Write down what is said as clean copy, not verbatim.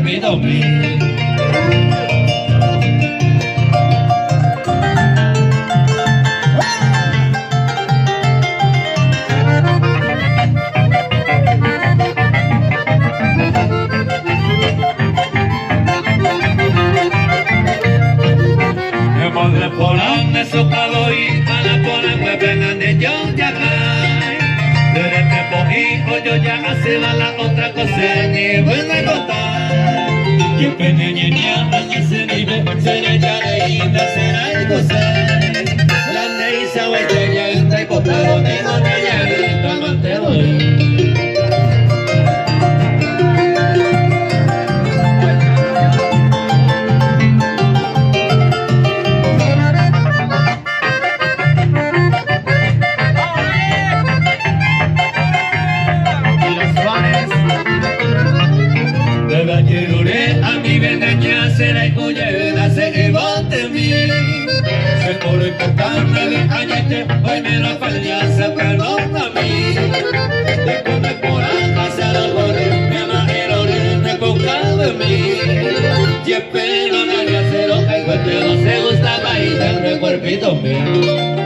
cuerpito mío. Le ponen de socado y a la ponen me vengan de yo ya cae. Desde que cogí yo ya hace la otra cosa ni voy a contar. Y el pequeña a ese nivel seré ya de ida será el goce. La ley sabe que ya está costado de donde ya está mantelo. A mi veneña será y cuyera se bote mí. Se por importarme de añete, hoy me la falla se perdona a mí. De comer por acá se la corre, mi amajero de coca de mí. Y espero no me hacer lo que no se gusta bailar de cuerpito mío.